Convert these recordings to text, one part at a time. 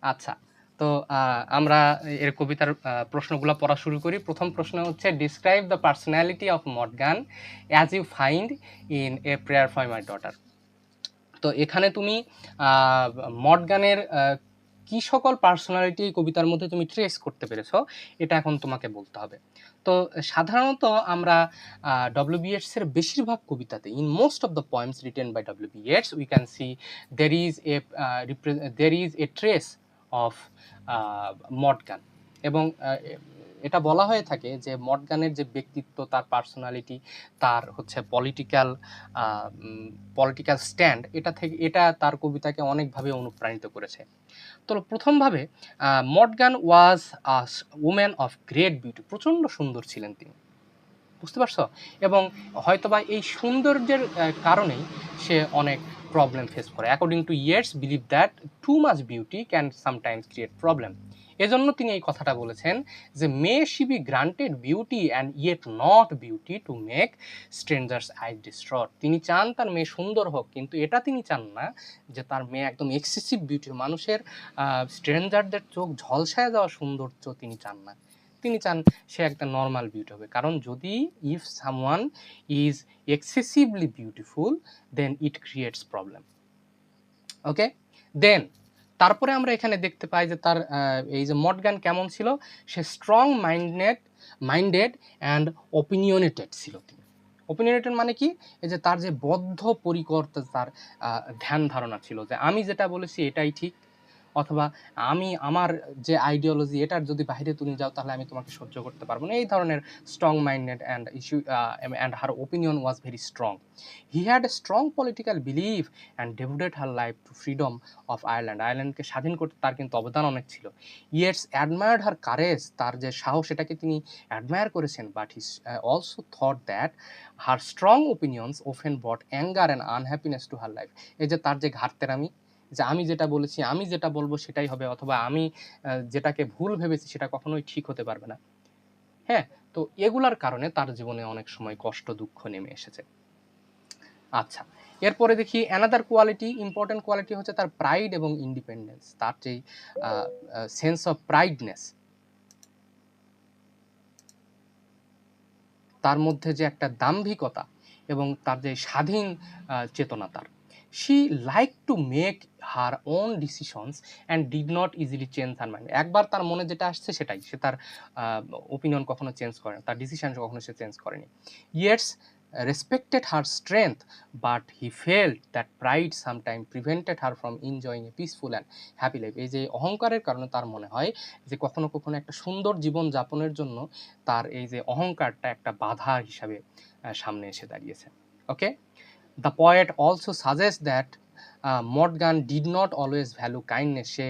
আচ্ছা, তো আমরা এর কবিতার প্রশ্নগুলো পড়া শুরু করি। প্রথম প্রশ্ন হচ্ছে, describe the personality of Morgan as you find in a prayer for my daughter. তো এখানে তুমি মর্গানের কি সকল পার্সোনালিটি এই কবিতার মধ্যে তুমি ট্রেস করতে পেরেছো, এটা এখন তোমাকে বলতে হবে। তো সাধারণত আমরা ডব্লিউ.বি. ইয়েটসের বেশিরভাগ কবিতাতে, in most of the poems written by W B. Yeats, we can see there is a trace of Morgan. এবং এটা বলা হয়ে থাকে যে মর্গানের যে ব্যক্তিত্ব, তার পার্সোনালিটি, তার হচ্ছে পলিটিক্যাল স্ট্যান্ড, এটা তার কবিতাকে অনেকভাবে অনুপ্রাণিত করেছে। তো প্রথমভাবে Morgan was a woman of great beauty, প্রচণ্ড সুন্দর ছিলেন তিনি, বুঝতে পারছো? এবং হয়তোবা এই সৌন্দর্যের কারণেই সে অনেক প্রবলেম ফেস করে। According to Yeats, believe that too much beauty can sometimes create problem. এজন্য তিনি এই কথাটা বলেছেন যে, may she be granted beauty and yet not beauty to make strangers eye distraught. তিনি চান তার মেয়ে সুন্দর হোক, কিন্তু এটা তিনি চান না যে তার মেয়ে একদম এক্সেসিভ বিউটি, মানুষের স্ট্রেঞ্জারদের চোখ ঝলসায় যাওয়া সৌন্দর্য তিনি চান না। তিনি চান সে একটা নর্মাল বিউটি হবে। কারণ যদি if someone is excessively beautiful, then it creates problem. Okay, then তারপরে আমরা এখানে দেখতে পাই যে তার এই যে মর্গান কেমন ছিল, সে স্ট্রং মাইন্ডেড অ্যান্ড ওপিনিয়নেটেড ছিল। তিনি ওপিনিয়নেটেড মানে কি, এই যে তার যে বদ্ধ পরিকর, তার ধ্যান ধারণা ছিল যে আমি যেটা বলেছি এটাই ঠিক, অথবা আমার যে আইডিওলজি, এটার যদি বাইরে তুমি যাও তাহলে আমি তোমাকে সহ্য করতে পারবো না, এই ধরনের strong minded and her opinion was very strong. He had a strong political belief and devoted her life to freedom of আয়ারল্যান্ডকে স্বাধীন করতে তার কিন্তু অবদান অনেক ছিল। ইয়েটস অ্যাডমায়ার্ড হার কারেজ, তার যে সাহস এটাকে তিনি অ্যাডমায়ার করেছেন, but he also thought that her strong opinions often ব্রট anger and unhappiness to her life. এই যে তার যে ঘাটতেরামি, যে আমি যেটা বলেছি, আমি যেটা বলবো সেটাই হবে, অথবা আমি যেটাকে ভুল ভেবেছি সেটা কখনোই ঠিক হতে পারবে না। হ্যাঁ, তো এগুলার কারণে তার জীবনে অনেক সময় কষ্ট দুঃখ নেমে এসেছে। আচ্ছা, এরপরে দেখি অ্যানাদার কোয়ালিটি, ইম্পর্টেন্ট কোয়ালিটি হচ্ছে তার প্রাইড এবং ইন্ডিপেন্ডেন্স। তার যেই সেন্স অফ প্রাইডনেস, তার মধ্যে যে একটা দাম্ভিকতা এবং তার যে স্বাধীন চেতনা, তার she like to make her own decisions and did not easily change her mind. একবার তার মনে যেটা আসছে সেটাই, সে তার ওপিনিয়ন কখনো চেঞ্জ করে না, তার ডিসিশন কখনো সে চেঞ্জ করেনি। Yeats respected her strength, but he felt that pride sometimes prevented her from enjoying a peaceful and happy life. এই যে অহংকারের কারণে তার মনে হয় যে কখনো কখনো একটা সুন্দর জীবন যাপনের জন্য তার এই যে অহংকারটা একটা বাধা হিসাবে সামনে এসে দাঁড়িয়েছে। Okay, the poet also suggest that Morgan did not always value kindness. সে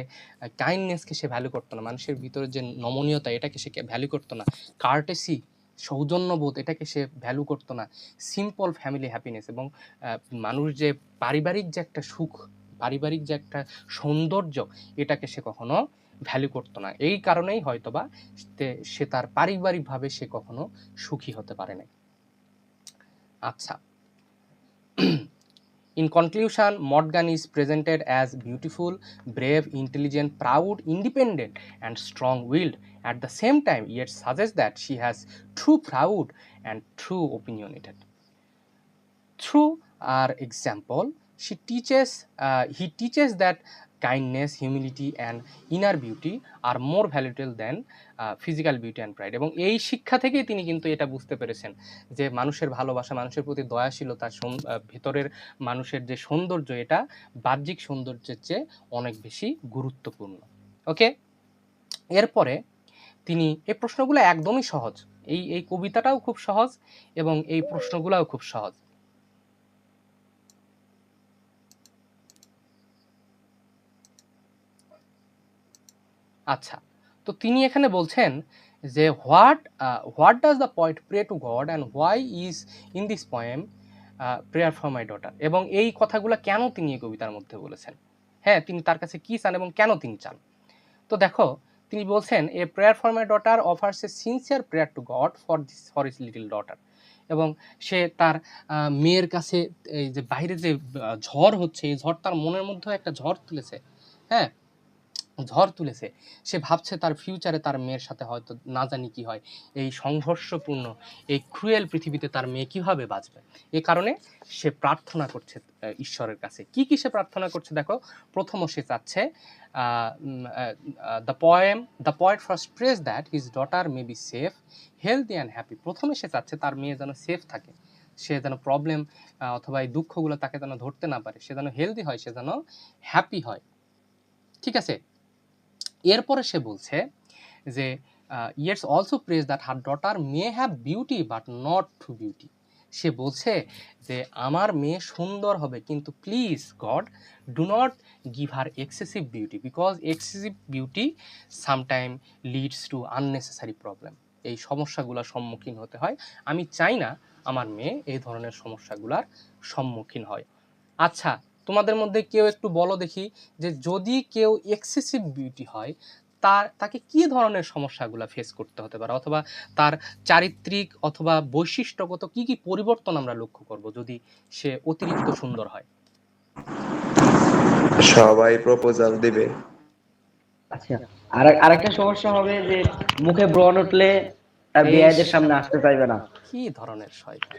কাইন্ডনেসকে সে ভ্যালু করতো না, মানুষের ভিতরে যে নমনীয়তা এটাকে সে ভ্যালু করতো না, কার্টেসি সৌজন্যবোধ এটাকে সে ভ্যালু করতো না, সিম্পল ফ্যামিলি হ্যাপিনেস এবং মানুষ যে পারিবারিক যে একটা সুখ, পারিবারিক যে একটা সৌন্দর্য, এটাকে সে কখনো ভ্যালু করতো না। এই কারণেই হয়তোবা সে তার পারিবারিকভাবে সে কখনো সুখী হতে পারে না। আচ্ছা, in conclusion, Morgan is presented as beautiful, brave, intelligent, proud, independent, and strong-willed. At the same time, yet suggests that she has true proud and true opinionated. Through our example, he teaches that kindness, humility, and inner beauty are more valuable than physical beauty and pride. এবং এই শিক্ষা থেকেই তিনি কিন্তু এটা বুঝতে পেরেছেন যে মানুষের ভালোবাসা, মানুষের প্রতি দয়াশীলতা, ভেতরের মানুষের যে সৌন্দর্য, এটা বাহ্যিক সৌন্দর্যের চেয়ে অনেক বেশি গুরুত্বপূর্ণ। ওকে, এরপরে তিনি এই প্রশ্নগুলো একদমই সহজ, এই কবিতাটাও খুব সহজ এবং এই প্রশ্নগুলোও খুব সহজ। আচ্ছা, তো তিনি এখানে বলছেন যে what does the poet pray to God and why is in this poem prayer for my daughter. এবং এই কথাগুলো কেন তিনি এই কবিতার মধ্যে বলেছেন, হ্যাঁ, তিনি তার কাছে কি চান এবং কেন তিনি চান। তো দেখো, তিনি বলছেন, এ prayer for my daughter offers a sincere prayer two god for his little daughter. এবং সে তার মেয়ের কাছে, এই যে বাইরে যে ঝড় হচ্ছে, এই ঝড় তার মনের মধ্যেও একটা ঝড় তুলেছে। হ্যাঁ, ঝড় তুলেছে, সে ভাবছে তার ফিউচারে তার মেয়ের সাথে হয়তো না জানি কি হয়, এই সংঘর্ষপূর্ণ এই ক্রুয়েল পৃথিবীতে তার মেয়ে কিভাবে বাঁচবে। এ কারণে সে প্রার্থনা করছে ঈশ্বরের কাছে। কি কি সে প্রার্থনা করছে দেখো। প্রথম সে চাচ্ছে the poet first prays that his daughter may be safe, healthy and happy. প্রথমে সে চাচ্ছে তার মেয়ে যেন সেফ থাকে, সে যেন প্রবলেম অথবা এই দুঃখগুলো তাকে যেন ধরতে না পারে, সে যেন হেলদি হয়, সে যেন হ্যাপি হয়। ঠিক আছে, এরপরে সে বলছে যে Yeats also praise that her daughter may have beauty but not too beauty. সে বলছে যে আমার মেয়ে সুন্দর হবে, কিন্তু please God do not give her excessive beauty, because excessive beauty sometime leads to unnecessary problem. এই সমস্যাগুলোর সম্মুখীন হতে হয়, আমি চাই না আমার মেয়ে এই ধরনের সমস্যাগুলোর সম্মুখীন হয়। আচ্ছা, তোমাদের মধ্যে কেউ একটু বলো দেখি যে যদি কেউ এক্সেসিভ বিউটি হয় তাকে কি ধরনের সমস্যাগুলো ফেস করতে হতে পারে, অথবা তার চারিত্রিক অথবা বৈশিষ্ট্যগত কি কি পরিবর্তন আমরা লক্ষ্য করব যদি সে অতিরিক্ত সুন্দর হয়। সবাই প্রপোজাল দিবে। আচ্ছা, আরেকটা সমস্যা হবে যে মুখে ব্রণ উঠলে তার এই বিয়েদের সামনে আসতে চাইবে না। কি ধরনের শয়তান।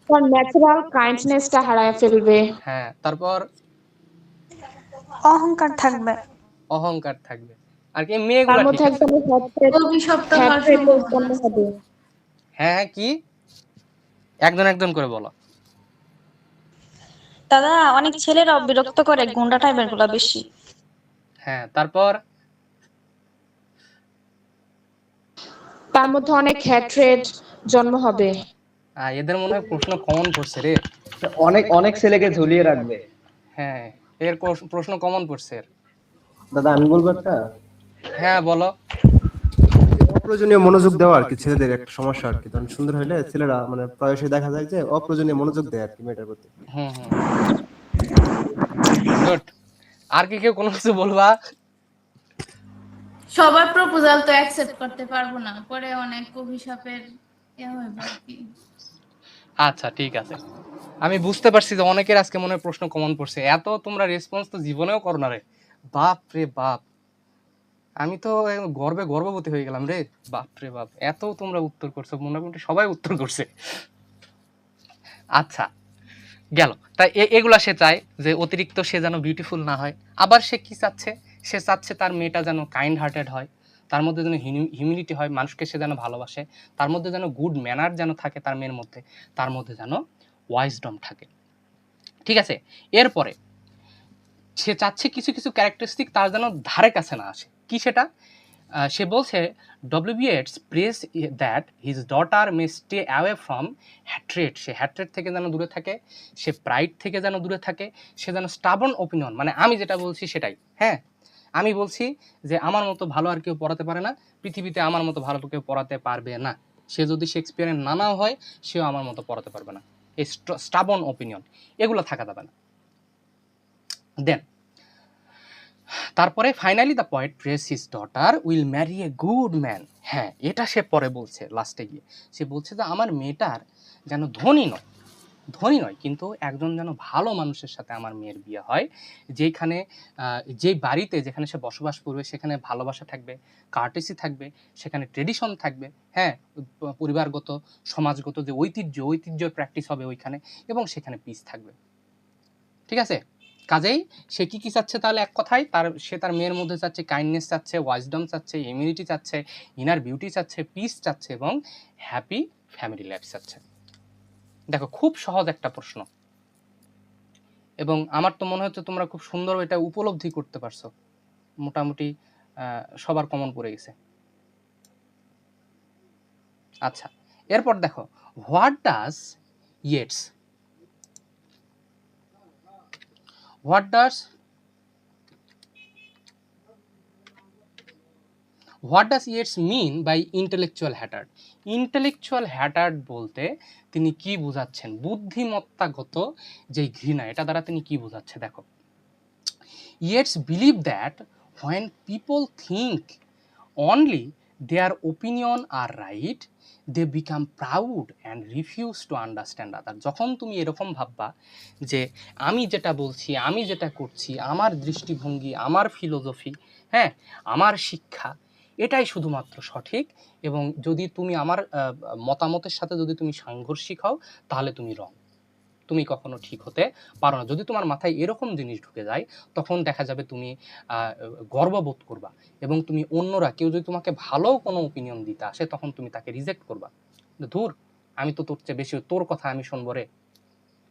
তার ন্যাচারাল কাইন্ডনেসটা হারায় ফেলবে। হ্যাঁ, তারপর অহংকার থাকবে। অহংকার থাকবে। আর কি তার মেয়েগুলা ঠিক মধ্যে আছে। একদম অভিশপ্ত হওয়ার হ্যাট্রেট সম্ভাবনা উৎপন্ন আছে। হবে। হ্যাঁ, কি একজন একজন করে বলো। দাদা, অনেক ছেলেরাও বিরক্ত করে, গুন্ডা টাইপের গুলা বেশি। হ্যাঁ, তারপর তার মধ্যে অনেক হ্যাট্রেট জন্ম হবে। এদের মনে হয় প্রশ্ন কমন পড়ছে রে। অনেক অনেক ছেলেকে ঝুলিয়ে রাখবে। হ্যাঁ, এর প্রশ্ন কমন পড়ছে এর। দাদা আমি বলবো একটা, হ্যাঁ বলো। অপ্রয়োজনীয় মনোযোগ দেওয়া আর কি ছেলেদের একটা সমস্যা আর কি। তখন সুন্দর হইলে ছেলেরা মানে প্রায়শই দেখা যায় যে অপ্রয়োজনীয় মনোযোগ দেয় আর কি মেয়েটার প্রতি। হুম হুম, গুড। আর কি কেউ কোনো কিছু বলবা? সবার প্রপোজাল তো অ্যাকসেপ্ট করতে পারবো না, পরে অনেক অভিশাপের হইব আর কি। আচ্ছা ঠিক আছে, আমি বুঝতে পারছি যে অনেকের আজকে মনে হয় প্রশ্ন কমন পড়ছে। এত তোমরা রেসপন্স তো জীবনেও করো না রে, বাপ রে বাপ। আমি তো গর্বে গর্ভবতী হয়ে গেলাম রে, বাপ রে বাপ, এত তোমরা উত্তর করছো, মোটামুটি সবাই উত্তর করছে। আচ্ছা গেল, তাই এগুলা সে চায় যে অতিরিক্ত সে যেন বিউটিফুল না হয়। আবার সে কি চাচ্ছে, সে চাচ্ছে তার মেয়েটা যেন কাইন্ড হার্টেড হয়, তার মধ্যে যেন হিউমিলিটি হয়, মানুষকে সে যেন ভালোবাসে, তার মধ্যে যেন গুড ম্যানার যেন থাকে তার মেয়ের মধ্যে, তার মধ্যে যেন ওয়াইজডম থাকে। ঠিক আছে, এরপরে সে চাচ্ছে কিছু কিছু ক্যারেক্টারিস্টিক তার যেন ধারে কাছে না আসে। কি সেটা? সে বলছে W B Yeats prays that his daughter may stay away from hatred. সে হ্যাট্রেট থেকে যেন দূরে থাকে, সে প্রাইড থেকে যেন দূরে থাকে, সে যেন স্টাবন ওপিনিয়ন, মানে আমি যেটা বলছি সেটাই। হ্যাঁ, আমি বলছি যে আমার মতো ভালো আর কেউ পড়াতে পারে না, পৃথিবীতে আমার মতো ভালো কেউ পড়াতে পারবে না। সে যদি শেক্সপিয়ারের নানাও হয় সেও আমার মতো পড়াতে পারবে না। এই স্টাবন ওপিনিয়ন এগুলো থাকা যাবে না। দেন তারপরে finally the poet press his daughter will Mary a good man. হ্যাঁ, এটা সে পরে বলছে, লাস্টে গিয়ে সে বলছে যে আমার মেয়েটার যেন ধনী নয় কিন্তু একজন যেন ভালো মানুষের সাথে আমার মেয়ের বিয়ে হয়, যেখানে যেই বাড়িতে যেখানে সে বসবাস করবে সেখানে ভালোবাসা থাকবে, কার্টেসি থাকবে, সেখানে ট্রেডিশন থাকবে, হ্যাঁ পরিবারগত সমাজগত যে ঐতিহ্যের প্র্যাকটিস হবে ওইখানে, এবং সেখানে পিস থাকবে। ঠিক আছে, কাজেই সে কি কি চাচ্ছে তাহলে এক কথায়, সে তার মেয়ের মধ্যে চাচ্ছে কাইন্ডনেস চাচ্ছে, ওয়াইজডম চাচ্ছে, ইমিউনিটি চাচ্ছে, ইনার বিউটি চাচ্ছে, পিস চাচ্ছে, এবং হ্যাপি ফ্যামিলি লাইফ চাচ্ছে। দেখো খুব সহজ একটা প্রশ্ন, এবং আমার তো মনে হচ্ছে তোমরা খুব সুন্দর এটা উপলব্ধি করতে পারছো। মোটামুটি সবার কমন পড়ে গেছে। আচ্ছা, এরপর দেখো what does Yeats Yeats mean by intellectual hatred. Intellectual hatred বলতে তিনি কি বোঝাচ্ছেন, বুদ্ধিমত্তাগত যে ঘৃণা, এটা দ্বারা তিনি কি বোঝাচ্ছে দেখো। Yeats believe that when people think only their opinion are right, they become proud and refuse to understand other. যখন তুমি এরকম ভাববা যে আমি যেটা বলছি, আমি যেটা করছি, আমার দৃষ্টিভঙ্গি, আমার ফিলোসফি, হ্যাঁ, আমার শিক্ষা, এটাই শুধুমাত্র সঠিক, এবং যদি তুমি আমার মতামতের সাথে যদি তুমি সাংঘর্ষিক হও, তাহলে তুমি রং, তুমি কখনো ঠিক হতে পারো না। যদি তোমার মাথায় এরকম জিনিস ঢুকে যায়, তখন দেখা যাবে তুমি গর্ববোধ করবা, এবং তুমি অন্যরা কেউ যদি তোমাকে ভালো কোনো ওপিনিয়ন দিতে আসে, তখন তুমি তাকে রিজেক্ট করবা, ধুর, আমি তো তোর চেয়ে বেশি, তোর কথা আমি শুনবো রে,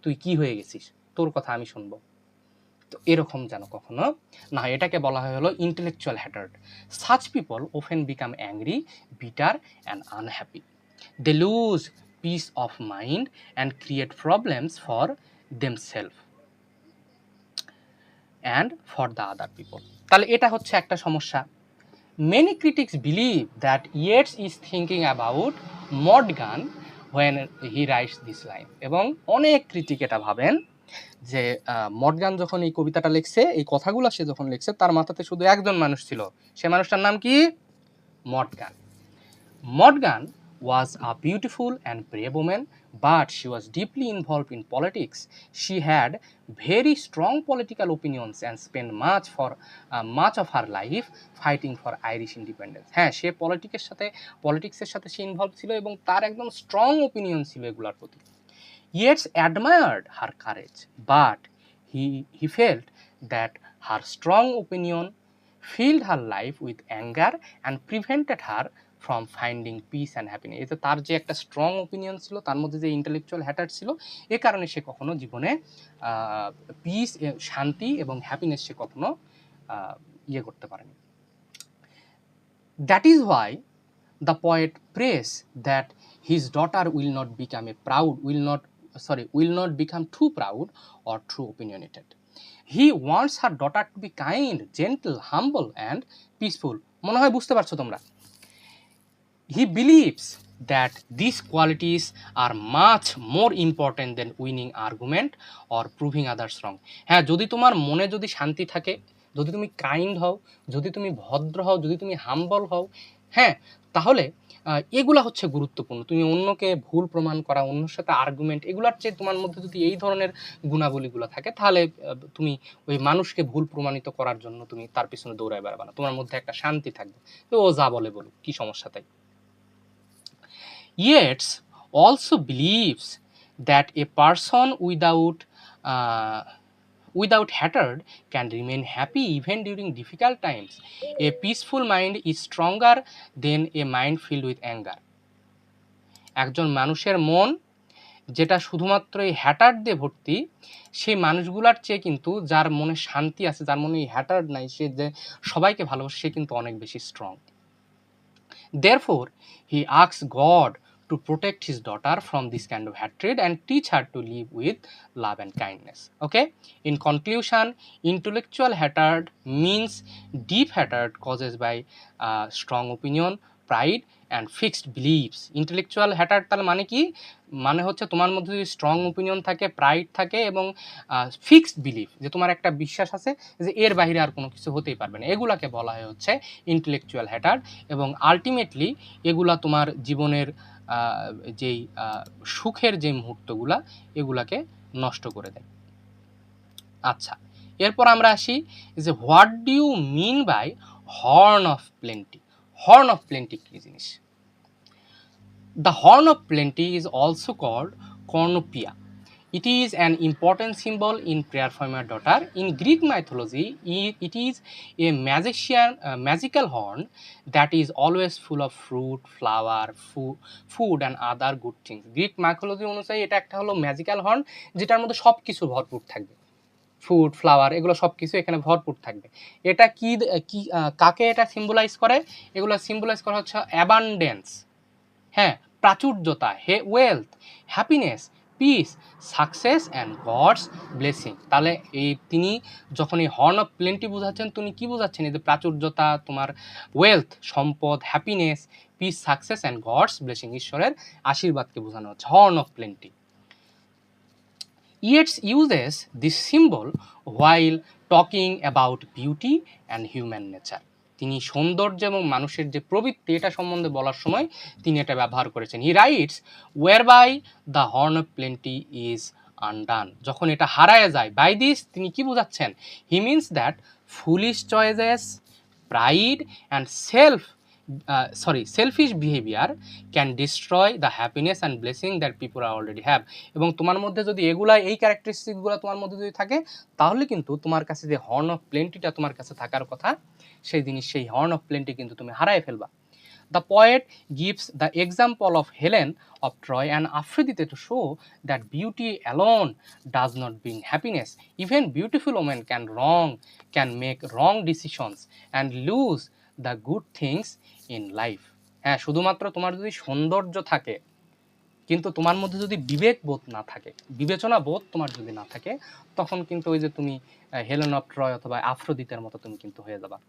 তুই কি হয়ে গেছিস, তোর কথা আমি শুনবো। তো এরকম যেন কখনো না হয়, এটাকে বলা হয় হলো intellectual hatred. Such people often become angry, bitter and unhappy. They lose peace of mind and create problems for themselves and for the other people. তাহলে এটা হচ্ছে একটা সমস্যা। Many critics believe that Yeats is thinking about Mordgan when he writes this line. এবং অনেক critic এটা ভাবেন যে মর্গান যখন এই কবিতাটা লিখছে, এই কথাগুলো সে যখন লিখছে, তার মাথাতে শুধু একজন মানুষ ছিল, সে মানুষটার নাম কি? Morgan. Morgan was a beautiful and brave woman, but she was deeply involved in politics. She had very strong political opinions and spent much of her life fighting for Irish independence. হ্যাঁ, সে পলিটিক্সের সাথে সে involve ছিল, এবং তার একদম strong opinion ছিল এগুলোর প্রতি। Yeats admired her courage, but he felt that her strong opinion filled her life with anger and prevented her from finding peace and happiness. এতে তার যে একটা স্ট্রং ওপিনিয়ন ছিল, তার মধ্যে যে ইন্টেলেকচুয়াল হ্যাটার ছিল, এ কারণে সে কখনো জীবনে পিস, শান্তি এবং হ্যাপিনেস সে কখনো ইয়ে করতে পারেনি। That is why the poet prays that his daughter will not become too proud or too opinionated. He wants her daughter to be kind, gentle, humble and peaceful. মনে হয় বুঝতে পারছো তোমরা? He believes that these qualities are much more important than winning argument or proving others wrong. হ্যাঁ, যদি তোমার মনে যদি শান্তি থাকে, যদি তুমি কাইন্ড হও, যদি তুমি ভদ্র হও, যদি তুমি হাম্বল হও, হ্যাঁ, তাহলে এগুলা হচ্ছে গুরুত্বপূর্ণ। তুমি অন্যকে ভুল প্রমাণ করা, অন্যের সাথে আর্গুমেন্ট, এগুলার চেয়ে তোমার মধ্যে যদি এই ধরনের গুণাবলীগুলো থাকে, তাহলে তুমি ওই মানুষকে ভুল প্রমাণিত করার জন্য তুমি তার পিছনে দৌড়ায় বেড়াবে না, তোমার মধ্যে একটা শান্তি থাকবে। তো ও যা বলে বলুক, কি সমস্যা তাই? Yeats also believes that a person without hatred can remain happy even during difficult times. A peaceful mind is stronger than a mind filled with anger. একজন মানুষের মন যেটা শুধুমাত্র এই হ্যাটার্ড দিয়ে ভর্তি, সেই মানুষগুলার চেয়ে কিন্তু যার মনে শান্তি আছে, যার মনে এই হ্যাটার্ড নাই, সে যে সবাইকে ভালোবাসে, সে কিন্তু অনেক বেশি strong. Therefore, he asks God to protect his daughter from this kind of hatred and teach her to live with love and kindness. Okay? In conclusion, intellectual hatred means deep hatred caused by strong opinion, pride and fixed beliefs. Intellectual hatred তার মানে কি? মানে হচ্ছে তোমার মধ্যে যদি strong opinion থাকে, pride থাকে এবং ফিক্সড বিলিফ, যে তোমার একটা বিশ্বাস আছে যে এর বাইরে আর কোনো কিছু হতেই পারবে না, এগুলাকে বলা হয় হচ্ছে ইন্টেলেকচুয়াল হ্যাটার্ড। এবং আলটিমেটলি এগুলা তোমার জীবনের যেই সুখের যে মুহূর্তগুলা, এগুলাকে নষ্ট করে দেয়। আচ্ছা, এরপর আমরা আসি যে what do you mean by horn of plenty. Horn of plenty কি জিনিস? The horn of plenty is also called cornucopia. It is an important symbol in prayer for my daughter. In Greek mythology, it is a magical horn that is always full of fruit, flower, food and other good things. Greek mythology অনুযায়ী এটা একটা হলো magical horn, যেটার মধ্যে সব কিছু ভরপুর থাকবে, ফুড, ফ্লাওয়ার, এগুলো সব কিছু এখানে ভরপুর থাকবে। এটা কি কাকে এটা সিম্বলাইজ করে? এগুলো সিম্বলাইজ করা হচ্ছে অ্যাবান্ডেন্স, হ্যাঁ, প্রাচুর্যতা, wealth, happiness, peace, success and God's blessing. তাহলে এই তিনি যখন এই হর্ন অফ প্লেন্টি বোঝাচ্ছেন, তিনি কি বোঝাচ্ছেন? এই যে প্রাচুর্যতা, তোমার ওয়েলথ, সম্পদ, happiness, peace, success and God's blessing, ঈশ্বরের আশীর্বাদকে বোঝানো হচ্ছে horn of plenty. Yeats uses this symbol while talking about beauty and human nature. তিনি সৌন্দর্য এবং মানুষের যে প্রবৃত্তি এটা সম্বন্ধে বলার সময় তিনি এটা ব্যবহার করেছেন। He writes war by the horn of plenty is undone. যখন এটা হারায় যায়, বাই দিস তিনি কি বোঝাচ্ছেন? He means that foolish choices, pride and selfish behaviour can destroy the happiness and blessing that people are already have. এবং তোমার মধ্যে যদি এই ক্যারেক্টারিস্টিকগুলো তোমার মধ্যে যদি থাকে, তাহলে কিন্তু তোমার কাছে যে হর্ন অফ প্লেন্টিটা তোমার কাছে থাকার কথা, সেই হর্ন অফ প্লেন্টি কিন্তু তুমি হারায় ফেলবা। The poet gives the example of Helen of Troy and Aphrodite to show that beauty alone does not bring happiness. Even beautiful women can make wrong decisions and lose the good things in life. হ্যাঁ, শুধুমাত্র তোমার যদি সৌন্দর্য থাকে, কিন্তু তোমার মধ্যে যদি বিবেকবোধ না থাকে, বিবেচনা বোধ তোমার যদি না থাকে, তখন কিন্তু ওই যে তুমি হেলেন অফ ট্রয় অথবা আফ্রোদিতের মতো তুমি কিন্তু হয়ে যাবা।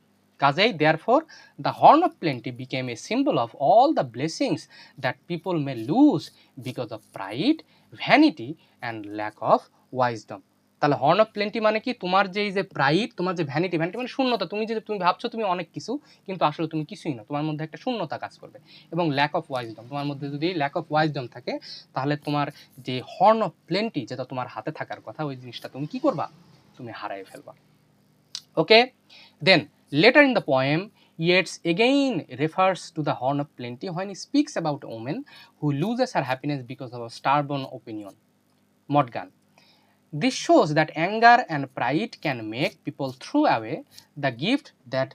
কাজেই therefore the horn of plenty became a symbol of all the blessings that people may lose because of pride, vanity and lack of wisdom. তাহলে হর্ন অফ প্লেন্টি মানে কি? তোমার যে এই যে প্রাইড, তোমার যে ভ্যানিটি মানে শূন্যতা, তুমি ভাবছো তুমি অনেক কিছু, কিন্তু আসলে তুমি কিছুই না, তোমার মধ্যে একটা শূন্যতা কাজ করবে। এবং ল্যাক অফ ওয়াইজডম, তোমার মধ্যে যদি ল্যাক অফ ওয়াইজডম থাকে, তাহলে তোমার যে হর্ন অফ প্লেন্টি যেটা তোমার হাতে থাকার কথা, ওই জিনিসটা তুমি কি করবা? তুমি হারায় ফেলবা। ওকে, দেন later in the poem, Yeats again refers to the horn of plenty when he speaks about a woman who loses her happiness because of a stubborn opinion. Morgan. This shows that anger and pride can make people throw away the gift that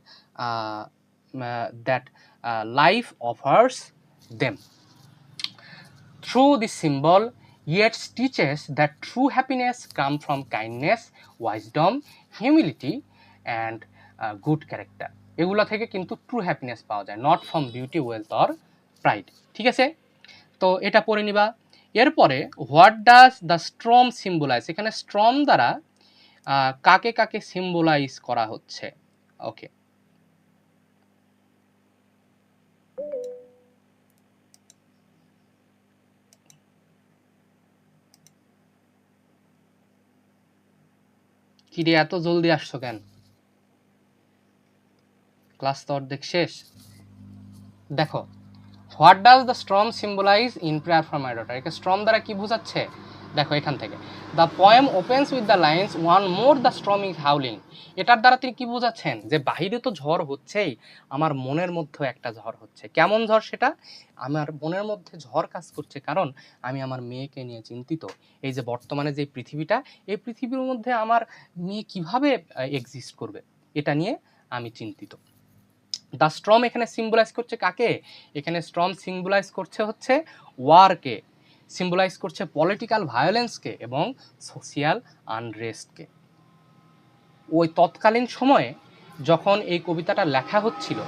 life offers them. Through this symbol, Yeats teaches that true happiness comes from kindness, wisdom, humility, and good character. এগুলো থেকে কিন্তু true happiness পাওয়া যায়, not from beauty, wealth or pride. ঠিক আছে, তো এটা পড়ে নিবা। এরপরে what does the storm symbolise, এখানে স্ট্রম দ্বারা কাকে কাকে সিম্বলাইজ করা হচ্ছে। ওকে, কি রে এত জলদি আসছো কেন? ক্লাস তো অর্ধেক শেষ। দেখো, what does the storm symbolise in prayer for my daughter, একে স্ট্রম দ্বারা কি বোঝাচ্ছে? দেখো এখান থেকে, the poem opens with the lines one more the storm is howling. এটার দ্বারা তিনি কি বোঝাচ্ছেন? যে বাহিরে তো ঝড় হচ্ছেই, আমার মনের মধ্যেও একটা ঝড় হচ্ছে। কেমন ঝড় সেটা? আমার মনের মধ্যে ঝড় কাজ করছে, কারণ আমি আমার মেয়েকে নিয়ে চিন্তিত। এই যে বর্তমানে যে পৃথিবীটা, এই পৃথিবীর মধ্যে আমার মেয়ে কিভাবে এক্সিস্ট করবে, এটা নিয়ে আমি চিন্তিত। দ্য স্ট্রম এখানে সিম্বলাইজ করছে কাকে? এখানে স্ট্রম সিম্বলাইজ করছে হচ্ছে ওয়ারকে, সিম্বলাইজ করছে পলিটিক্যাল ভায়োলেন্সকে এবং সোশিয়াল আনরেস্টকে। ওই তৎকালীন সময়ে যখন এই কবিতাটা লেখা হচ্ছিল,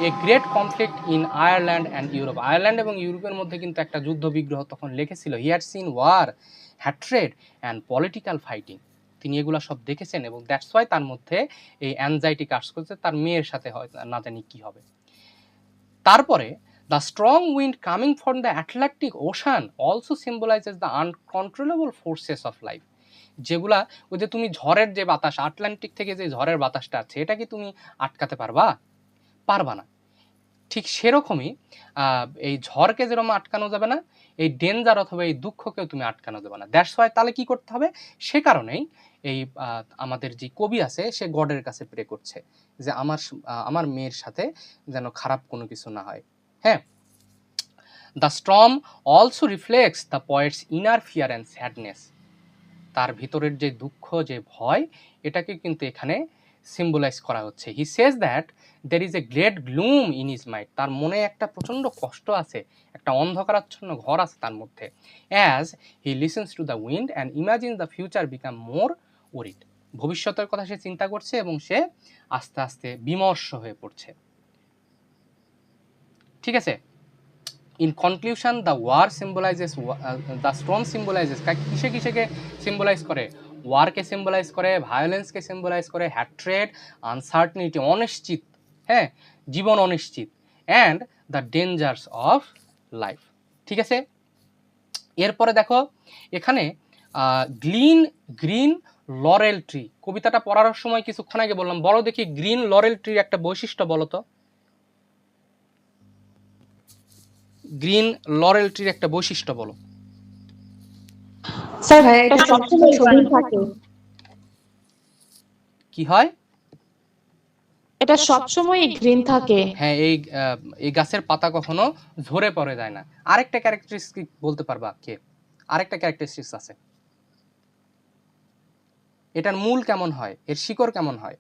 a great conflict in Ireland and Europe, Ireland এবং ইউরোপের মধ্যে কিন্তু একটা যুদ্ধ বিগ্রহ তখন লিখেছিল। He had seen war, hatred and political fighting. তিনি এগুলো সব দেখেছেন এবং দ্যাটস ওয়াই তার মধ্যে এই অ্যাংজাইটি কাজ করছে, তার মেয়ের সাথে হয় না জানি কি হবে। তারপরে the strong wind coming from the Atlantic ocean also symbolises the uncontrollable forces of life. যেগুলা ওই যে তুমি ঝড়ের যে বাতাস, আটলান্টিক থেকে যে ঝড়ের বাতাসটা আছে, এটা কি তুমি আটকাতে পারবা না। ঠিক সেরকমই এই ঝড়কে যেরকম আটকানো যাবে না, এই ডেঞ্জার অথবা এই দুঃখকেও তুমি আটকানো যাবে না। দ্যাটস ওয়াই তাহলে কি করতে হবে? সে কারণেই এই আমাদের যে কবি আছে, সে গডের কাছে প্রে করছে যে আমার মেয়ের সাথে যেন খারাপ কোনো কিছু না হয়। হ্যাঁ, the storm also reflects the poet's inner fear and sadness. তার ভিতরের যে দুঃখ, যে ভয়, এটাকে কিন্তু এখানে সিম্বলাইজ করা হচ্ছে। He says that there is a great gloom in his mind, তার মনে একটা প্রচণ্ড কষ্ট আছে, একটা অন্ধকারাচ্ছন্ন ঘর আছে তার মধ্যে। As he listens to the wind and imagine the future become more worried, ভবিষ্যতের কথা সে চিন্তা করছে এবং সে আস্তে আস্তে বিমর্ষ হয়ে পড়ছে। ঠিক আছে, in conclusion the war symbolises, the storm symbolises, কিসে কিসেকে সিম্বলাইজ করে? ওয়ারকে সিম্বলাইজ করে, ভায়োলেন্সকে সিম্বলাইজ করে, হ্যাট্রেড, আনসার্টনিটি, অনিশ্চিত, হ্যাঁ, জীবন অনিশ্চিত, and the dangers of life. ঠিক আছে, এরপরে দেখো এখানে গ্রিন লরেল ট্রি, কবিতাটা পড়ার সময় কিছুক্ষণ আগে বললাম, বলো দেখি গ্রিন লরেল ট্রির একটা বৈশিষ্ট্য বলো তো। গ্রিন লরেল ট্রির একটা বৈশিষ্ট্য বলো। স্যার এটা সবসময় গ্রিন থাকে। কি হয়? এটা সবসময় গ্রিন থাকে। হ্যাঁ, এই গাছের পাতা কখনো ঝরে পড়ে যায় না। আরেকটা ক্যারেক্টারিস্টিক বলতে পারবা কে? আরেকটা ক্যারেক্টারিস্টিক্স আছে। এটার মূল কেমন হয়, এর শিকড় কেমন হয়?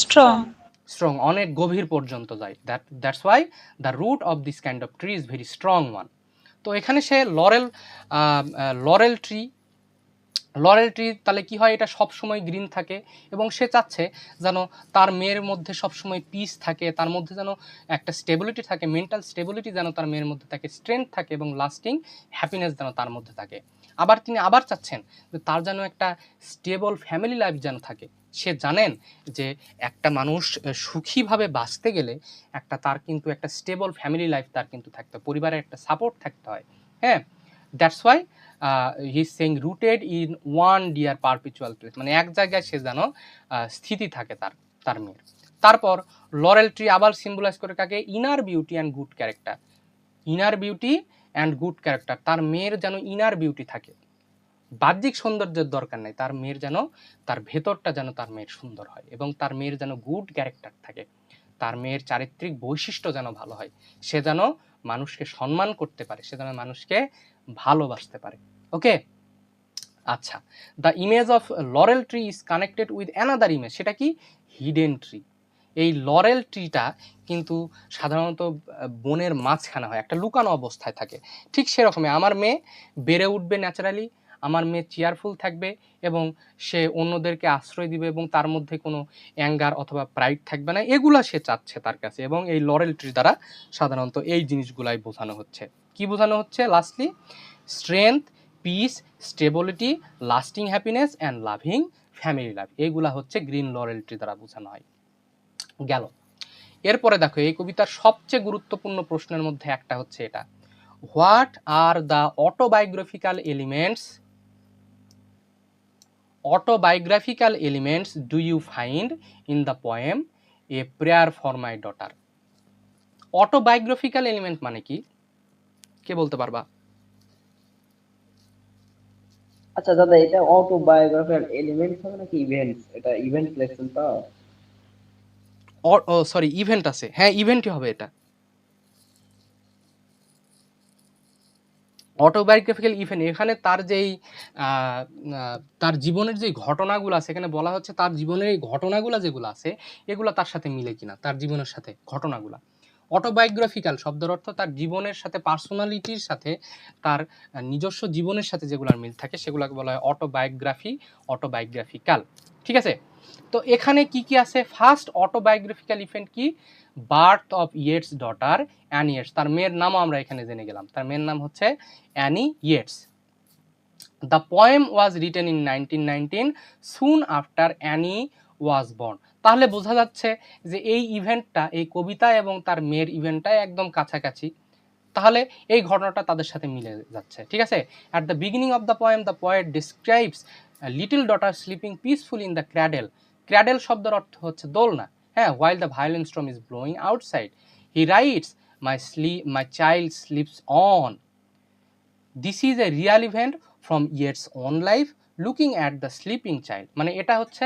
স্ট্রং। স্ট্রং, অনেক গভীর পর্যন্ত যায়। That's why the root of this kind of tree is very strong one. তো এখানে সে লরেল ট্রি তাহলে কি হয়, এটা সব সময় গ্রিন থাকে এবং সে চাচ্ছে যেন তার মেয়ের মধ্যে সব সময় পিস থাকে, তার মধ্যে যেন একটা স্টেবিলিটি থাকে, মেন্টাল স্টেবিলিটি যেন তার মেয়ের মধ্যে থাকে, স্ট্রেংথ থাকে এবং লাস্টিং হ্যাপিনেস যেন তার মধ্যে থাকে। আবার তিনি আবার চাচ্ছেন যে তার যেন একটা স্টেবল ফ্যামিলি লাইফ যেন থাকে। সে জানেন যে একটা মানুষ সুখীভাবে বাঁচতে গেলে তার কিন্তু একটা স্টেবল ফ্যামিলি লাইফ তার কিন্তু থাকতে হয়, পরিবারের একটা সাপোর্ট থাকতে হয়। হ্যাঁ, that's why he is saying rooted in one dear perpetual place, মানে এক জায়গায় সে যেন স্থিতি থাকে তার মেয়ের। তারপর লরেল ট্রি আবার সিম্বলাইজ করে কাকে? Inner beauty and good character. Inner beauty and good character, তার মেয়ের যেন ইনার বিউটি থাকে, বাহ্যিক সৌন্দর্যের দরকার নেই, তার মেয়ের যেন তার ভেতরটা যেন তার মেয়ের সুন্দর হয় এবং তার মেয়ের যেন গুড ক্যারেক্টার থাকে, তার মেয়ের চারিত্রিক বৈশিষ্ট্য যেন ভালো হয়, সে যেন মানুষকে সম্মান করতে পারে, সে যেন মানুষকে ভালোবাসতে পারে। ওকে, আচ্ছা, the image of lauryl tree is connected with another image, সেটা কি? Hidden tree. এই লরেল ট্রিটা কিন্তু সাধারণত বনের মাঝখানে হয়, একটা লুকানো অবস্থায় থাকে। ঠিক সেরকমই আমার মেয়ে বেড়ে উঠবে ন্যাচারালি, আমার মেয়ে চেয়ারফুল থাকবে এবং সে অন্যদেরকে আশ্রয় দিবে এবং তার মধ্যে কোনো অ্যাঙ্গার অথবা প্রাইড থাকবে না, এগুলা সে চাচ্ছে তার কাছে। এবং এই লরেল ট্রি দ্বারা সাধারণত এই জিনিসগুলাই বোঝানো হচ্ছে। কি বোঝানো হচ্ছে? Lastly strength, piece, stability, lasting happiness and loving family life, এইগুলা হচ্ছে গ্রিন লরেল ট্রি দ্বারা বোঝানো হয়। গেল। এরপরে দেখো এই কবিতার সবচেয়ে গুরুত্বপূর্ণ প্রশ্নের মধ্যে একটা হচ্ছে এটা, what are the autobiographical elements do you find in the poem a prayer for my daughter? Autobiographical element মানে কি, কে বলতে পারবা? আচ্ছা দাদা, এটা অটোবায়োগ্রাফিক্যাল এলিমেন্টস হবে নাকি ইভেন্টস? এটা ইভেন্ট লেসন তো। সরি, ইভেন্ট আছে, হ্যাঁ ইভেন্টই হবে এটা। অটোবায়োগ্রাফিক্যাল ইভেন্ট, এখানে তার যেই তার জীবনের যে ঘটনাগুলো আছে, এখানে বলা হচ্ছে তার জীবনের এই ঘটনাগুলো যেগুলো আছে এগুলো তার সাথে মিলে কিনা, তার জীবনের সাথে ঘটনাগুলো। অটোবায়োগ্রাফিক্যাল শব্দের অর্থ তার জীবনের সাথে, পার্সোনালিটির সাথে, তার নিজস্ব জীবনের সাথে যেগুলোর মিল থাকে সেগুলোকে বলা হয় অটোবায়োগ্রাফিক্যাল। ঠিক আছে, তো এখানে কি কি আছে? ফার্স্ট অটোবায়োগ্রাফিক্যাল ইভেন্ট কি? Birth of Yeats daughter Anne Yeats, তার মেয়ের নামও আমরা এখানে জেনে গেলাম, তার মেয়ের নাম হচ্ছে Anne Yeats. The poem was written in 1919 soon after Anne was born. তাহলে বোঝা যাচ্ছে যে এই ইভেন্টটা, এই কবিতা এবং তার মেয়ের ইভেন্টটা একদম কাছাকাছি, তাহলে এই ঘটনাটা তাদের সাথে মিলে যাচ্ছে। ঠিক আছে, at the beginning of the poem the poet describes little daughter sleeping peaceful in the cradle. Cradle শব্দের অর্থ হচ্ছে দোলনা। হ্যাঁ, while the violent storm is blowing outside he writes my child sleeps on. This is a real event from Yeats own life looking at the sleeping child। মানে এটা হচ্ছে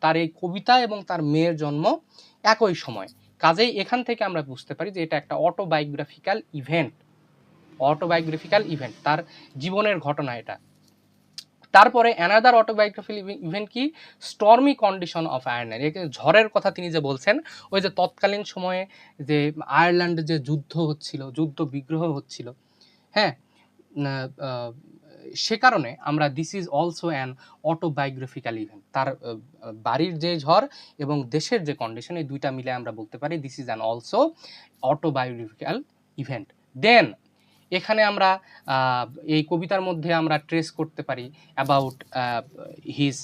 তার এই কবিতা এবং তার মেয়ের জন্ম একই সময়, কাজেই এখান থেকে আমরা বুঝতে পারি যে এটা একটা অটোবায়োগ্রাফিক্যাল ইভেন্ট, তার জীবনের ঘটনা এটা। তারপরে অ্যানাদার অটোবায়োগ্রাফিক্যাল ইভেন্ট কি? Stormy condition of Ireland. এখানে ঝড়ের কথা তিনি যে বলছেন, ওই যে তৎকালীন সময়ে যে আয়ারল্যান্ডে যে যুদ্ধ বিগ্রহ হচ্ছিল, হ্যাঁ, সে কারণে আমরা this is also an autobiographical event, তার বাড়ির যে ঝড় এবং দেশের যে কন্ডিশন, এই দুইটা মিলে আমরা বলতে পারি this is an also autobiographical event. Then এখানে আমরা এই কবিতার মধ্যে আমরা ট্রেস করতে পারি about his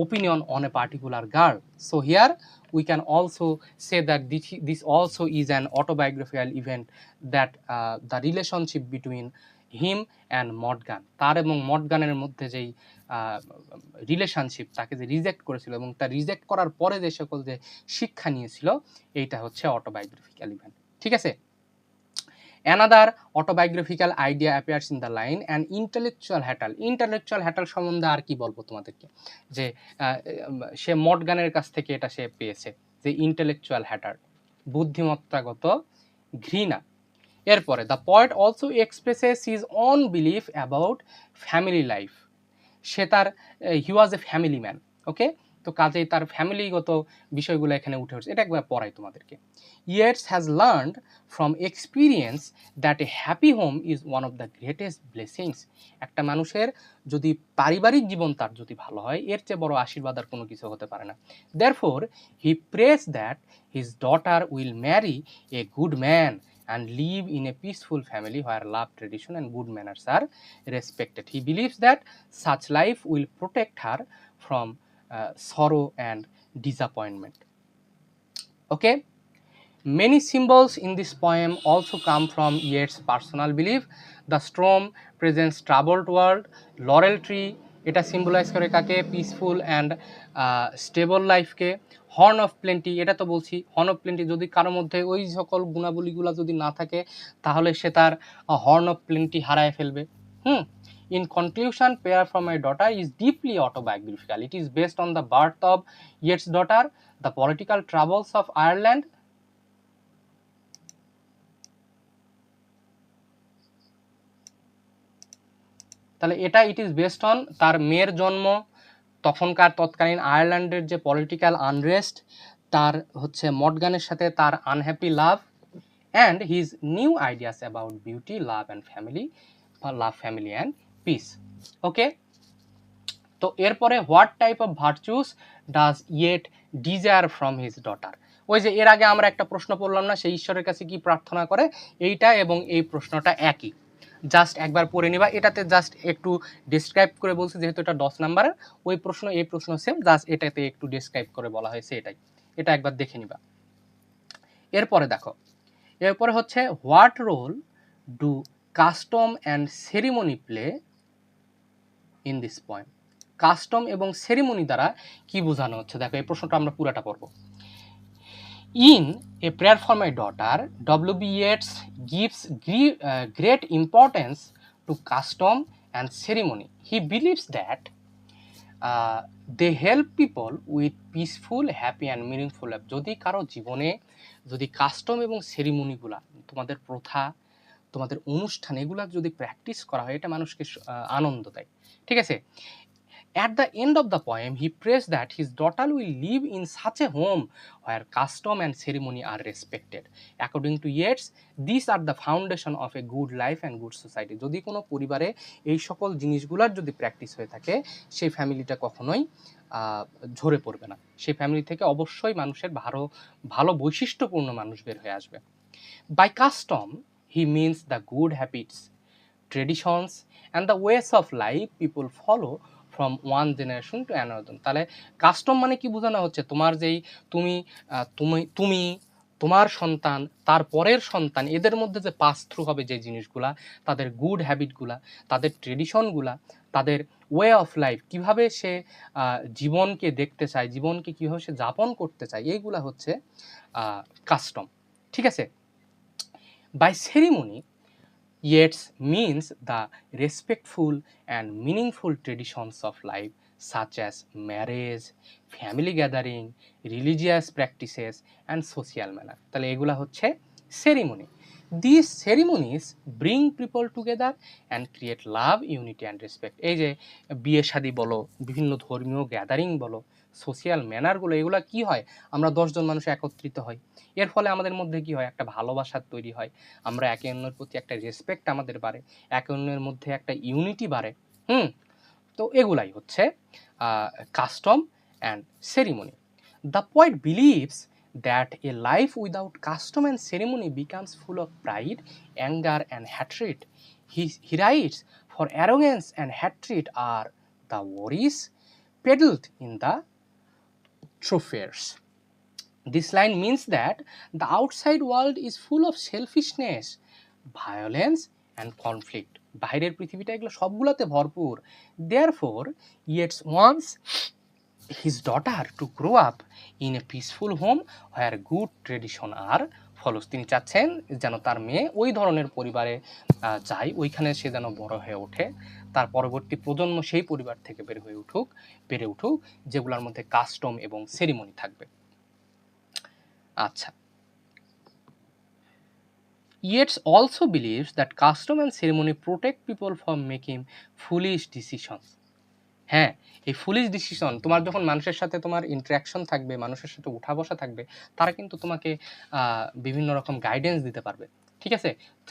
opinion on a particular girl. So here we can also say that this also is an autobiographical event, that the relationship between him and Morgan, তার এবং মডগানের মধ্যে যেই রিলেশনশিপ, তাকে যে রিজেক্ট করেছিল এবং তার রিজেক্ট করার পরে যে সকল যে শিক্ষা নিয়েছিল, এইটা হচ্ছে অটোবায়োগ্রাফিক্যাল ইভেন্ট। ঠিক আছে। Another autobiographical idea appears in the line and intellectual hatred. Intellectual hatred সম্বন্ধে আর কি বলবো তোমাদেরকে, যে সে মডগানের কাছ থেকে এটা সে পেয়েছে, যে ইন্টেলেকচুয়াল হ্যাটার, বুদ্ধিমত্তাগত ঘৃণা। এরপরে the poet also expresses his own belief about family life. সে তার he was A family man, ওকে। তো কাজেই তার ফ্যামিলিগত বিষয়গুলো এখানে উঠে আসছে, এটা একবার পড়াই তোমাদেরকে। Yeats has learned from experience that a happy home is one of the greatest blessings. একটা মানুষের যদি পারিবারিক জীবন তার যদি ভালো হয়, এর চেয়ে বড় আশীর্বাদ আর কোনো কিছু হতে পারে না। Therefore he press that his daughter will Mary a good man and live in a peaceful family where love, tradition and good manners are respected. He believes that such life will protect her from sorrow and disappointment. Okay. Many symbols in this poem also come from Yeats' personal belief. The storm presents troubled world. Laurel tree, এটা symbolise করে কাকে? Peaceful and stable লাইফকে। Horn of plenty, এটা তো বলছি, horn of plenty যদি কারোর মধ্যে ওই সকল গুণাবলীগুলো যদি না থাকে, তাহলে সে তার হর্ন অফ প্লেন্টি হারায় ফেলবে। In conclusion, Prayer for My Daughter is deeply autobiographical. It is based on the birth of Yeats' daughter, the political troubles of Ireland, তাহলে এটা ইট ইজ বেসড অন তার মেয়ের জন্ম, তখনকার তৎকালীন আয়ারল্যান্ডের যে পলিটিক্যাল আনরেস্ট, তার হচ্ছে মডগানের সাথে তার unhappy love, and his new ideas about beauty, love and family, love, family and peace. Okay. তো এরপরে what type of virtues does Yeats desire from his daughter. ওই যে এর আগে আমরা একটা প্রশ্ন পড়লাম না, সেই ঈশ্বরের কাছে কি প্রার্থনা করে, এইটা এবং এই প্রশ্নটা একই, জাস্ট একবার পড়ে নিবা। এটাতে জাস্ট একটু ডিসক্রাইব করে বলছে, যেহেতু এটা 10 নাম্বারের, ওই প্রশ্ন এই প্রশ্ন সেম, জাস্ট এটাতে একটু ডিসক্রাইব করে বলা হয়েছে, এটাই, এটা একবার দেখে নিবা। এরপরে দেখো, এরপরে হচ্ছে what role do custom and ceremony play in this poem. Custom এবং সেরিমনি দ্বারা কি বোঝানো হচ্ছে, দেখো এই প্রশ্নটা আমরা পুরাটা পড়বো। In A Prayer for My Daughter, W.B. Yeats gives great importance to custom and ceremony. He believes that they help people with peaceful, happy and meaningful life. যদি কারো জীবনে যদি কাস্টম এবং সেরিমনিগুলা, তোমাদের প্রথা, তোমাদের অনুষ্ঠান, এগুলা যদি প্র্যাকটিস করা হয়, এটা মানুষকে আনন্দ দেয়। ঠিক আছে। At the end of the poem, he prays that his daughter will live in such a home where custom and ceremony are respected. According to Yeats, these are the foundation of a good life and good society. যদি কোনো পরিবারে এই সকল জিনিসগুলোর যদি practice হয়ে থাকে, সেই ফ্যামিলিটা কখনোই ঝরে পড়বে না, সেই ফ্যামিলি থেকে অবশ্যই মানুষের ভালো বৈশিষ্ট্যপূর্ণ মানুষ বের হয়ে আসবে। By custom, he means the good habits, traditions and the ways of life people follow from one generation to another. তাহলে কাস্টম মানে কি বোঝানো হচ্ছে, তোমার যেই তুমি তোমার সন্তান, তার পরের সন্তান, এদের মধ্যে যে পাস থ্রু হবে যে জিনিসগুলা, তাদের গুড হ্যাবিটগুলা, তাদের ট্রেডিশনগুলা, তাদের ওয়ে অফ লাইফ, কিভাবে সে জীবনকে দেখতে চায়, জীবনকে কিভাবে সে যাপন করতে চায়, এইগুলা হচ্ছে কাস্টম। ঠিক আছে। By ceremony, Yeats means the respectful and meaningful traditions of life such as marriage, family gathering, religious practices and social manner. তাহলে এগুলা হচ্ছে ceremony. These ceremonies bring people together and create love, unity and respect. এই যে বিয়ে শাদী বলো, বিভিন্ন ধর্মীয় গ্যাদারিং বলো, সোশিয়াল ম্যানারগুলো, এগুলা কি হয়, আমরা 10 জন মানুষ একত্রিত হই, এর ফলে আমাদের মধ্যে কি হয়, একটা ভালোবাসার তৈরি হয়, আমরা একে অন্যের প্রতি একটা রেসপেক্ট আমাদের বাড়ে, একে অন্যের মধ্যে একটা ইউনিটি বাড়ে। তো এগুলাই হচ্ছে custom and ceremony. The poet believes that a life without custom and ceremony becomes full of pride, anger and hatred. He writes, for arrogance and hatred are the worries peddled in the thoroughfares. This line means that the outside world is full of selfishness, violence and conflict. বাইরের পৃথিবীটা এগুলো সবগুলোতে ভরপুর। Therefore Yeats wants his daughter to grow up in a peaceful home where good tradition are follows. তিনি চাচ্ছেন যেন তার মেয়ে ওই ধরনের পরিবারে যায়, ওইখানে সে যেন বড় হয়ে ওঠে, তার পরবর্তী প্রজন্ম সেই পরিবার থেকে বেড়ে উঠুক যেগুলোর মধ্যে কাস্টম এবং সেরিমনি থাকবে। আচ্ছা, Yeats also believes that custom and ceremony protect people from making foolish decisions. হ্যাঁ, এই ফুলিশ ডিসিশন, তোমার যখন মানুষের সাথে তোমার ইন্টারাকশন থাকবে, মানুষের সাথে উঠা বসা থাকবে, তারা কিন্তু তোমাকে বিভিন্ন রকম গাইডেন্স দিতে পারবে। ঠিক আছে,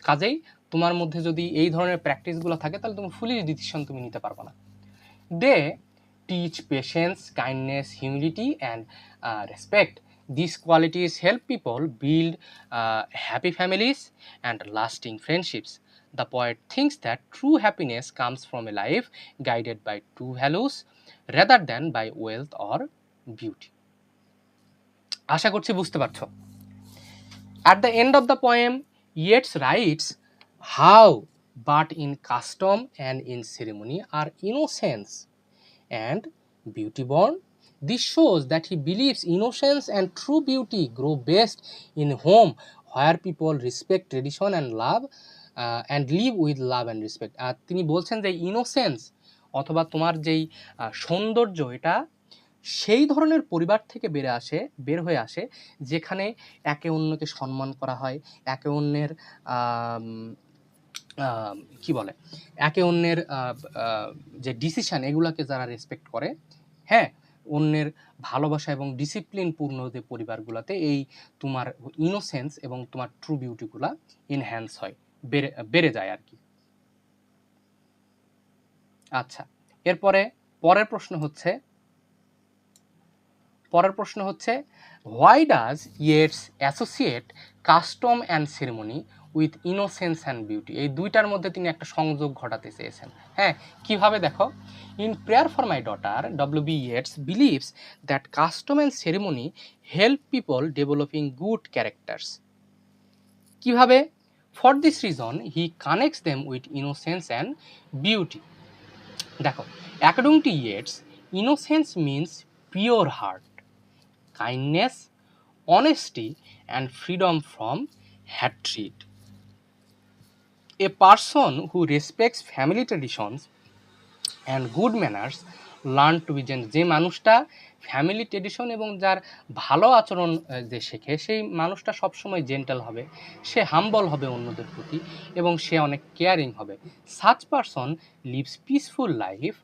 কাজেই তোমার মধ্যে যদি এই ধরনের প্র্যাকটিসগুলো থাকে তাহলে তুমি ফুলিশ ডিসিশন তুমি নিতে পারবে না। They teach patience, kindness, humility and respect. These qualities help people build happy families and lasting friendships. The poet thinks that true happiness comes from a life guided by true values rather than by wealth or beauty. আশা করছি বুঝতে পারছো। At the end of the poem, Yeats writes how but in custom and in ceremony are innocence and beauty born. This shows that he believes innocence and true beauty grow best in home where people respect tradition and love and live with love and respect. আর তিনি বলছেন যে innocence অথবা তোমার যেই সৌন্দর্য, এটা সেই ধরনের পরিবার থেকে বের হয়ে আসে যেখানে একে অন্যকে সম্মান করা হয়, একে অন্যের কি বলে, একে অন্যের যে ডিসিশন এগুলাকে যারা রেসপেক্ট করে, হ্যাঁ, অন্যের ভালোবাসা এবং ডিসিপ্লিন পূর্ণ যে পরিবারগুলোতে এই তোমার ইনোসেন্স এবং তোমার ট্রু বিউটিগুলা এনহ্যান্স হয়, বেড়ে যায় আর কি। আচ্ছা, এরপরে পরের প্রশ্ন হচ্ছে why does Yeats associate custom and ceremony with innocence and beauty? এই দুইটার মধ্যে তিনি একটা সংযোগ ঘটাতে চেয়েছেন। হ্যাঁ, কিভাবে দেখো, in prayer for my daughter W B. Yeats believes that custom and ceremony help people developing good characters. কিভাবে? For this reason he connects them with innocence and beauty. দেখো, according to Yeats, innocence means pure heart, kindness, honesty, and freedom from hatred. A person who respects family traditions and good manners learn to be gentle. যে মানুষটা family tradition এবং যার ভালো আচরণ যে শেখে, সেই মানুষটা সবসময় জেন্টাল হবে, সে হাম্বল হবে অন্যদের প্রতি, এবং সে অনেক কেয়ারিং হবে। Such person lives peaceful life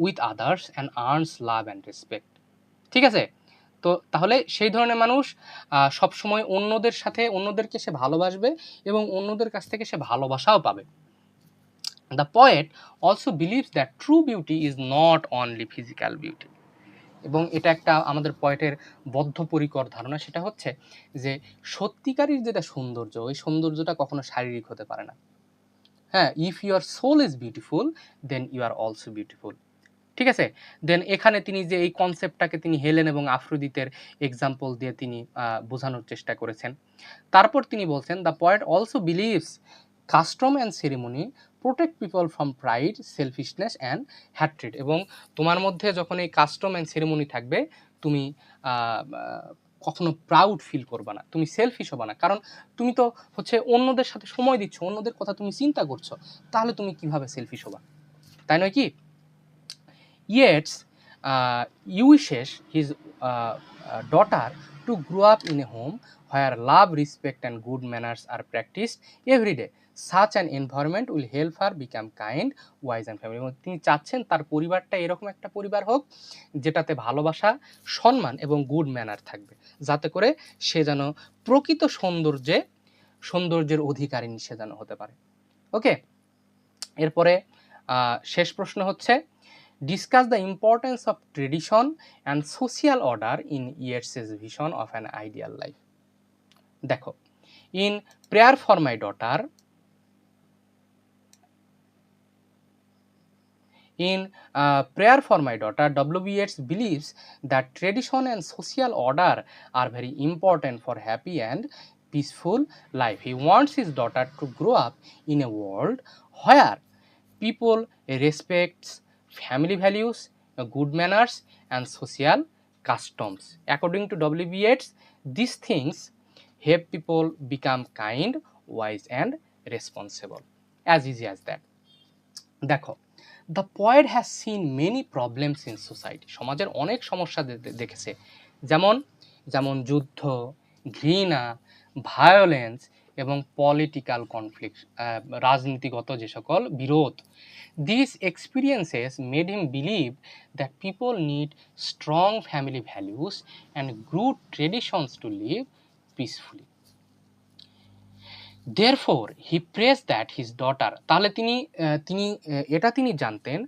with others and earns love and respect. ঠিক আছে, তো তাহলে সেই ধরনের মানুষ সবসময় অন্যদেরকে সে ভালোবাসবে এবং অন্যদের কাছ থেকে সে ভালোবাসাও পাবে। The poet also believes that true beauty is not only physical beauty. এবং এটা একটা আমাদের পয়েটের বদ্ধপরিকর ধারণা, সেটা হচ্ছে যে সত্যিকারের যেটা সৌন্দর্য, ওই সৌন্দর্যটা কখনো শারীরিক হতে পারে না। হ্যাঁ, if your soul is beautiful then you are also beautiful. ঠিক আছে, দেন এখানে তিনি যে এই কনসেপ্টটাকে তিনি হেলেন এবং আফ্রোদিতের এক্সাম্পল দিয়ে তিনি বোঝানোর চেষ্টা করেছেন। তারপর তিনি বলছেন, the poet also believes custom and ceremony protect people from pride, selfishness and hatred. এবং তোমার মধ্যে যখন এই কাস্টম অ্যান্ড সেরিমনি থাকবে, তুমি কখনো প্রাউড ফিল করবে না, তুমি সেলফিশ হবে না, কারণ তুমি তো হচ্ছে অন্যদের সাথে সময় দিচ্ছ, অন্যদের কথা তুমি চিন্তা করছো, তাহলে তুমি কিভাবে সেলফিশ হবা, তাই নয় কি? Yeats wishes his daughter to grow up in a home where love, respect, and good manners are practiced every day. Such an environment will help her become kind, wise, and family. তিনি চাচ্ছেন তার পরিবারটা এরকম একটা পরিবার হোক যেটাতে ভালোবাসা, সম্মান এবং গুড ম্যানার থাকবে, যাতে করে সে যেন প্রকৃত সৌন্দর্যের অধিকারিণী সে যেন হতে পারে। ওকে, এরপরে শেষ প্রশ্ন হচ্ছে, discuss the importance of tradition and social order in Yeats's vision of an ideal life. দেখো, in prayer for my daughter W.B. Yeats believes that tradition and social order are very important for happy and peaceful life. He wants his daughter to grow up in a world where people respects family values, good manners and social customs. According to W.B. Yeats, these things help people become kind, wise and responsible. As easy as that. দেখো, the poet has seen many problems in society. সমাজের অনেক সমস্যা দেখেছে, যেমন যেমন যুদ্ধ, ঘৃণা, violence এবং পলিটিক্যাল কনফ্লিক্ট, রাজনীতিগত যে সকল বিরোধ। This experiences made him believe that people need strong family values and good traditions to live peacefully. Therefore, he prays that his daughter, তাহলে তিনি জানতেন,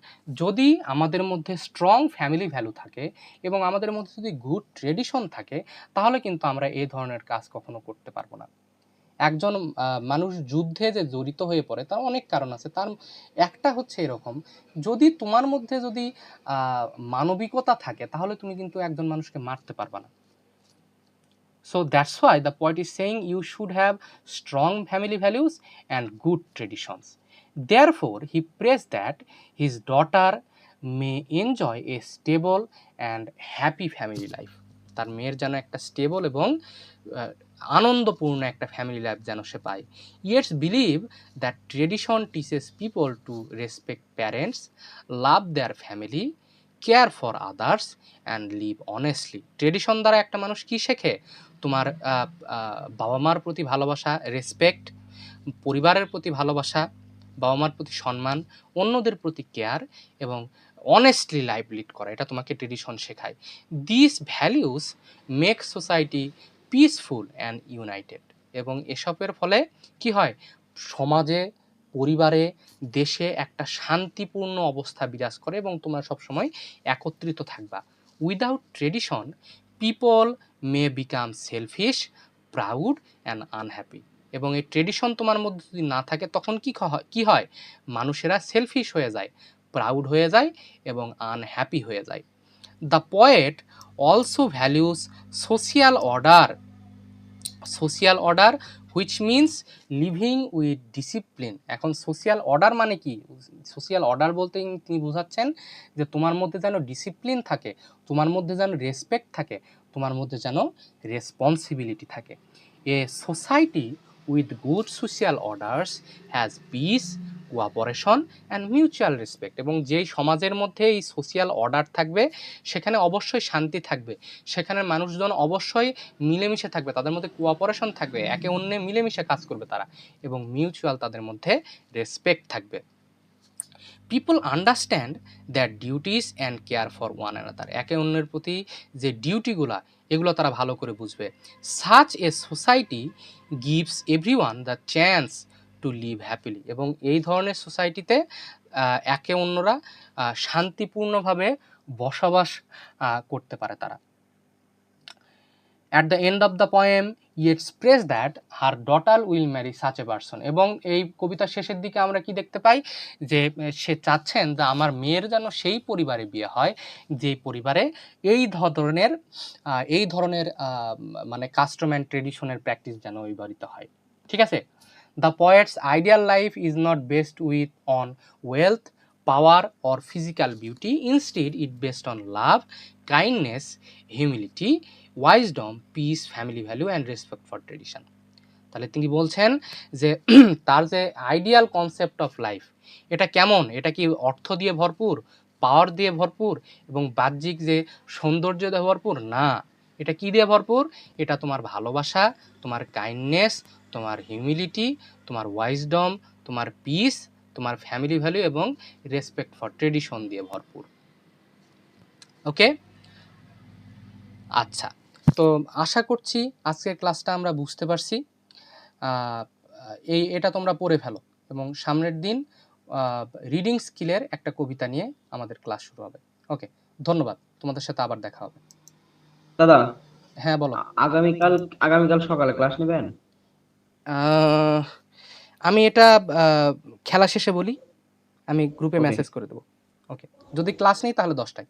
যদি আমাদের মধ্যে স্ট্রং ফ্যামিলি ভ্যালু থাকে এবং আমাদের মধ্যে যদি গুড ট্রেডিশন থাকে, তাহলে কিন্তু আমরা এই ধরনের কাজ কখনো করতে পারবো না। একজন মানুষ যুদ্ধে যে জড়িত হয়ে পড়ে তার অনেক কারণ আছে। তার একটা হচ্ছে এরকম, যদি তোমার মধ্যে যদি মানবিকতা থাকে তাহলে তুমি কিন্তু একজন মানুষকে মারতে পারবা না। So that's why the poet is saying you should have strong family values and good traditions. Therefore, he prays that his daughter may enjoy a stable and happy family life. তার মেয়ের যেন একটা স্টেবল এবং আনন্দপূর্ণ একটা family life যেন সে পায়। Yeats believe that tradition teaches people to respect parents, love their family, care for others and live honestly. Tradition দ্বারা একটা মানুষ কি শেখে? তোমার বাবা মার প্রতি ভালোবাসা, রেসপেক্ট, পরিবারের প্রতি ভালোবাসা, বাবা মার প্রতি সম্মান, অন্যদের প্রতি কেয়ার এবং অনেস্টলি লাইফ লিড করা, এটা তোমাকে ট্রেডিশন শেখায়। This values make society peaceful and United. এবং এসবের ফলে কি হয়? সমাজে, পরিবারে, দেশে একটা শান্তিপূর্ণ অবস্থা বিরাজ করে এবং তোমরা সবসময় একত্রিত থাকবা। Without tradition people may become selfish, proud and unhappy. এবং এই ট্রেডিশন তোমার মধ্যে যদি না থাকে তখন কি হয়? মানুষেরা সেলফিশ হয়ে যায়, প্রাউড হয়ে যায় এবং আনহ্যাপি হয়ে যায়। The poet also values social order which means living with discipline. এখন সোশিয়াল অর্ডার মানে কি? সোশিয়াল অর্ডার বলতে তিনি বোঝাচ্ছেন যে তোমার মধ্যে যেন ডিসিপ্লিন থাকে, তোমার মধ্যে যেন রেসপেক্ট থাকে, তোমার মধ্যে যেন রেসপন্সিবিলিটি থাকে। A society with good social orders has piece, cooperation and mutual respect. এবং যেই সমাজের মধ্যে এই সোশিয়াল অর্ডার থাকবে সেখানে অবশ্যই শান্তি থাকবে, সেখানে মানুষজন অবশ্যই মিলেমিশে থাকবে, তাদের মধ্যে কোঅপারেশন থাকবে, একে অন্যে মিলেমিশে কাজ করবে তারা, এবং মিউচুয়াল তাদের মধ্যে রেসপেক্ট থাকবে। People understand that duties and care for one another. একে অন্যের প্রতি যে ডিউটিগুলা এগুলো তারা ভালো করে বুঝবে। Such a society gives everyone the chance to live happily. এবং এই ধরনের সোসাইটিতে একে অন্যরা শান্তিপূর্ণভাবে বসবাস করতে পারে তারা। At the end of the poem, Yeats prays that her daughter will marry such a person. এবং এই কবিতার শেষের দিকে আমরা কি দেখতে পাই? যে সে চাচ্ছেন যে আমার মেয়ের যেন সেই পরিবারে বিয়ে হয় যেই পরিবারে এই ধরনের মানে কাস্টম অ্যান্ড ট্রেডিশনের প্র্যাকটিস যেন ওই বাড়িতে হয়। ঠিক আছে? The poet's ideal life is not based on wealth, power or physical beauty. Instead, it based on love, kindness, humility, wisdom, peace, family value and respect for tradition. তাহলে তিনি বলছেন যে তার যে আইডিয়াল কনসেপ্ট অফ লাইফ এটা কেমন? এটা কি অর্থ দিয়ে ভরপুর, পাওয়ার দিয়ে ভরপুর এবং বাহ্যিক যে সৌন্দর্য দিয়ে ভরপুর? না, এটা কি দিয়ে ভরপুর? এটা তোমার ভালোবাসা, তোমার কাইন্ডনেস, তোমার হিউমিলিটি, তোমার ওয়াইজডম, তোমার পিস, তোমার ফ্যামিলি ভ্যালু এবং রেসপেক্ট ফর ট্রেডিশন দিয়ে ভরপুর। ওকে, আচ্ছা, তো আশা করছি আজকের ক্লাসটা আমরা বুঝতে পারছি। এটা তোমরা পড়ে ফেলো এবং সামনের দিন রিডিং স্কিলের একটা কবিতা নিয়ে আমাদের ক্লাস শুরু হবে। ওকে, ধন্যবাদ, তোমাদের সাথে আবার দেখা হবে। দাদা, হ্যাঁ বলো। আগামীকাল সকালে ক্লাস নেবেন? আমি এটা খেলা শেষে বলি, আমি গ্রুপে Okay. মেসেজ করে দেবো। ওকে, যদি ক্লাস নেই তাহলে 10টায়।